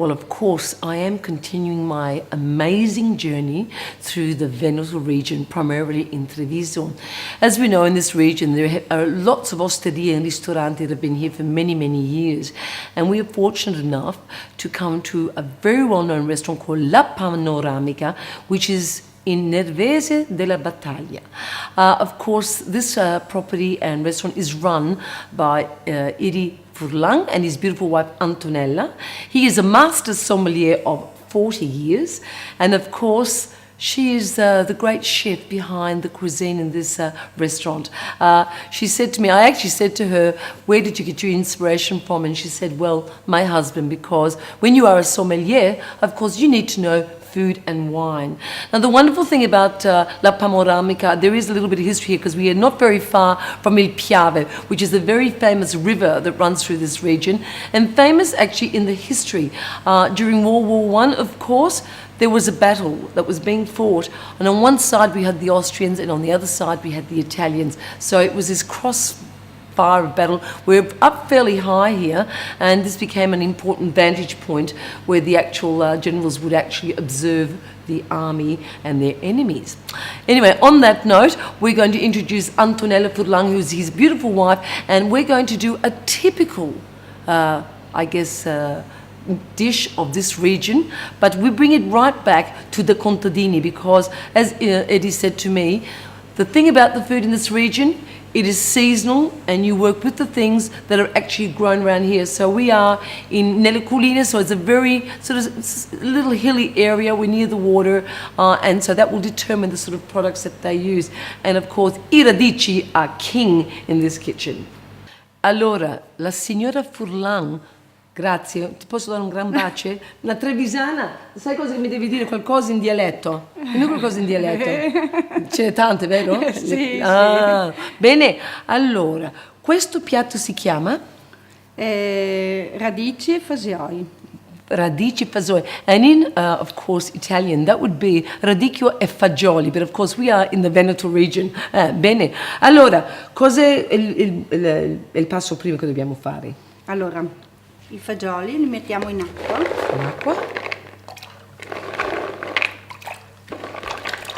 Well, of course, I am continuing my amazing journey through the Veneto region, primarily in Treviso. As we know, in this region, there are lots of osterie and ristoranti that have been here for many, many years. And we are fortunate enough to come to a very well-known restaurant called La Panoramica, which is in Nervese della Battaglia. Of course, this property and restaurant is run by Iri Furlan and his beautiful wife Antonella. He is a master sommelier of 40 years, and of course, she is the great chef behind the cuisine in this restaurant. She said to me, I actually said to her, where did you get your inspiration from? And she said, well, my husband, because when you are a sommelier, of course, you need to know food and wine. Now, the wonderful thing about La Panoramica, there is a little bit of history here because we are not very far from Il Piave, which is a very famous river that runs through this region, and famous actually in the history. During World War I, of course, there was a battle that was being fought, and on one side we had the Austrians, and on the other side we had the Italians. So it was this crossfire battle. We're up fairly high here, and this became an important vantage point where the actual generals would actually observe the army and their enemies. Anyway, on that note, we're going to introduce Antonella Furlan, who's his beautiful wife, and we're going to do a typical, dish of this region, but we bring it right back to the contadini because, as Eddie said to me, the thing about the food in this region, it is seasonal and you work with the things that are actually grown around here. So we are in Nelle Colline, so it's a very sort of little hilly area. We're near the water, and so that will determine the sort of products that they use. And of course, I Radicchi are king in this kitchen. Allora, la signora Furlan, grazie, ti posso dare un gran bacio? Una trevisana, sai cosa che mi devi dire? Qualcosa in dialetto? Non qualcosa in dialetto? Ce n'è tante, vero? Sì, sì. Bene, allora, questo piatto si chiama? Radicchi e fagioli. Radici fagioli. And in, of course, Italian, that would be radicchio e fagioli, but of course we are in the Veneto region. Bene, allora, cos'è il passo prima che dobbiamo fare? Allora, i fagioli li mettiamo in acqua. In acqua.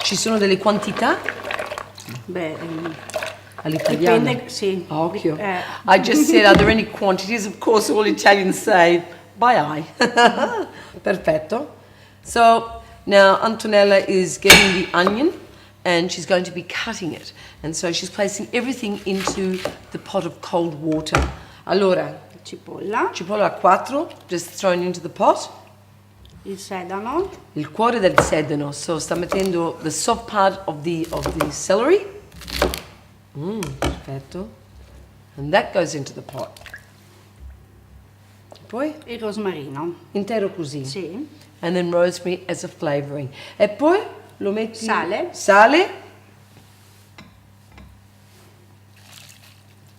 Ci sono delle quantità? Beh, all'italiano. dipende, sì. Occhio. I just said, are there any quantities? Of course, all Italians say, by eye. Perfetto. So, now Antonella is getting the onion and she's going to be cutting it. And so she's placing everything into the pot of cold water. Allora, cipolla a 4, just thrown into the pot. Il sedano. Il cuore del sedano, so sta mettendo the soft part of the celery. Perfetto. And that goes into the pot. Poi? Il rosmarino. Intero così? Sì. And then rosemary as a flavoring. E poi lo metti? Sale. Sale.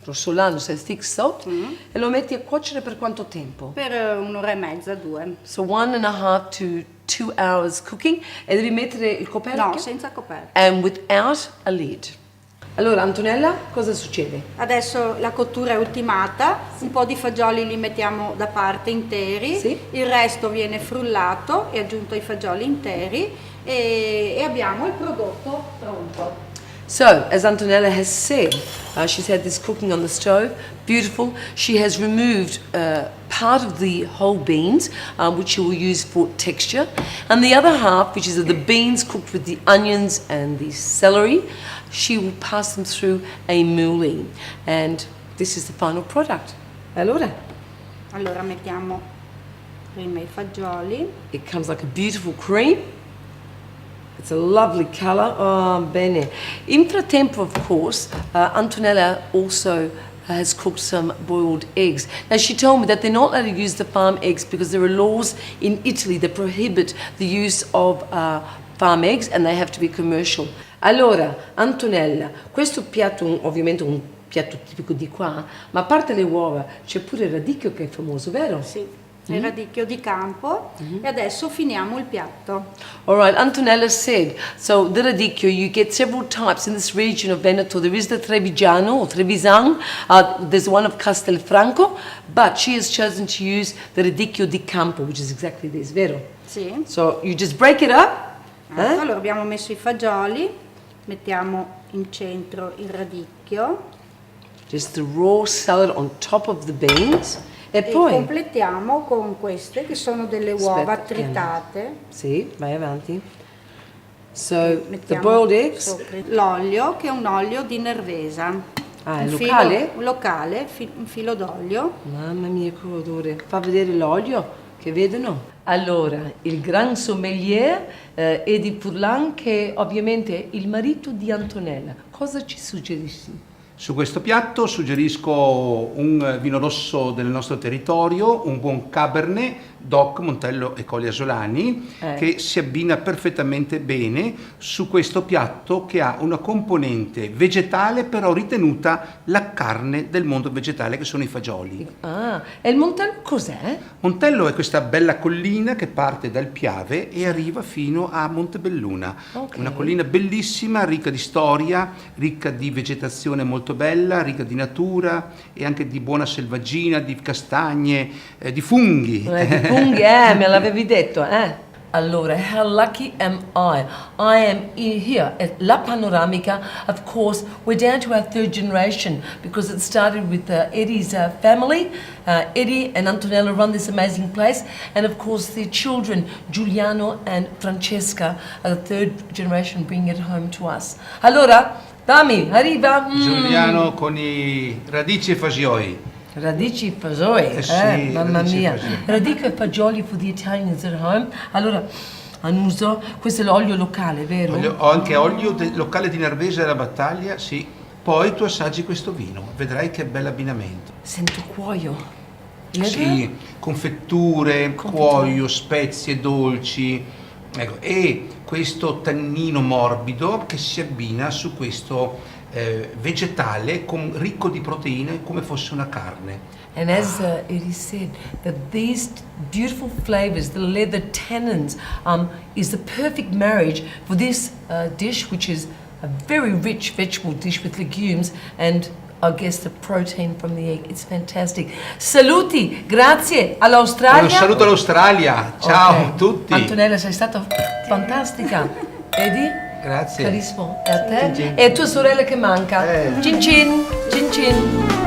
Rossolano, se thick salt, e lo metti a cuocere per quanto tempo? Per un'ora e mezza, 2. So 1.5 to 2 hours cooking, e devi mettere il coperchio? No, senza coperchio. And without a lid. Allora, Antonella, cosa succede? Adesso la cottura è ultimata, un po' di fagioli li mettiamo da parte interi, sì. Il resto viene frullato e aggiunto ai fagioli interi e abbiamo il prodotto pronto. So, as Antonella has said, she's had this cooking on the stove, beautiful. She has removed part of the whole beans, which she will use for texture, and the other half, which is the beans cooked with the onions and the celery, she will pass them through a mouline, and this is the final product. Allora Mettiamo prima i fagioli. It comes like a beautiful cream. It's a lovely colour. Oh, bene. In frattempo, of course, Antonella also has cooked some boiled eggs. Now, she told me that they're not allowed to use the farm eggs because there are laws in Italy that prohibit the use of farm eggs and they have to be commercial. Allora, Antonella, questo piatto, ovviamente un piatto tipico di qua, ma a parte le uova c'è pure il radicchio che è famoso, vero? Sì. il radicchio di campo e adesso finiamo il piatto. All right, Antonella said, so the radicchio, you get several types in this region of Veneto. There is the Trevigiano or Trevisan, there's one of Castelfranco, but she has chosen to use the radicchio di campo, which is exactly this, vero? Sì. So you just break it up. Allora abbiamo messo i fagioli, mettiamo in centro il radicchio Just the raw salad on top of the beans. E e poi? completiamo con queste che sono delle uova Aspetta, tritate. Sì, vai avanti. So, the Mettiamo boiled eggs. sopra l'olio, che è un olio di Nervesa. Ah, è Un locale? Filo, locale, un filo d'olio. Mamma mia, che odore. Fa vedere l'olio, che vedono. Allora, il gran sommelier Edi Furlan, che ovviamente è il marito di Antonella. Cosa ci suggerisci? Su questo piatto suggerisco un vino rosso del nostro territorio, un buon Cabernet, DOC, Montello e Colli Asolani, che si abbina perfettamente bene su questo piatto che ha una componente vegetale però ritenuta la carne del mondo vegetale che sono i fagioli. Ah, e il Montello cos'è? Montello è questa bella collina che parte dal Piave e arriva fino a Montebelluna. Ok. Una collina bellissima, ricca di storia, ricca di vegetazione molto bella, ricca di natura e anche di buona selvaggina, di castagne, di funghi. Di funghi, me l'avevi detto, Allora, how lucky am I? I am here at La Panoramica. Of course, we're down to our third generation because it started with Eddie's family. Eddie and Antonella run this amazing place. And of course, their children, Giuliano and Francesca, are the third generation bringing it home to us. Allora, dammi, arriva. Giuliano con i radici e fagioli. Radici e fagioli, sì, mamma radici e mia. fagioli. Radici e fagioli for the Italians at home. Allora, annuso, questo è l'olio locale, vero? Ho anche olio locale di Nervesa della Battaglia, sì. Poi tu assaggi questo vino, vedrai che bel abbinamento. Sento cuoio. Sì, confetture, cuoio, spezie dolci. Ecco, e questo tannino morbido che si abbina su questo vegetale ricco di proteine come fosse una carne. And as it is said, that these beautiful flavors, the leather tannins, is the perfect marriage for this dish, which is a very rich vegetable dish with legumes and I guess the protein from the egg. It's fantastic. Saluti, grazie all'Australia. Un saluto all'Australia, ciao a tutti. Antonella, sei stata fantastica. Eddie? Grazie. Carissimo, e a te? Cin cin. E a tua sorella che manca. Cin cin, cin cin.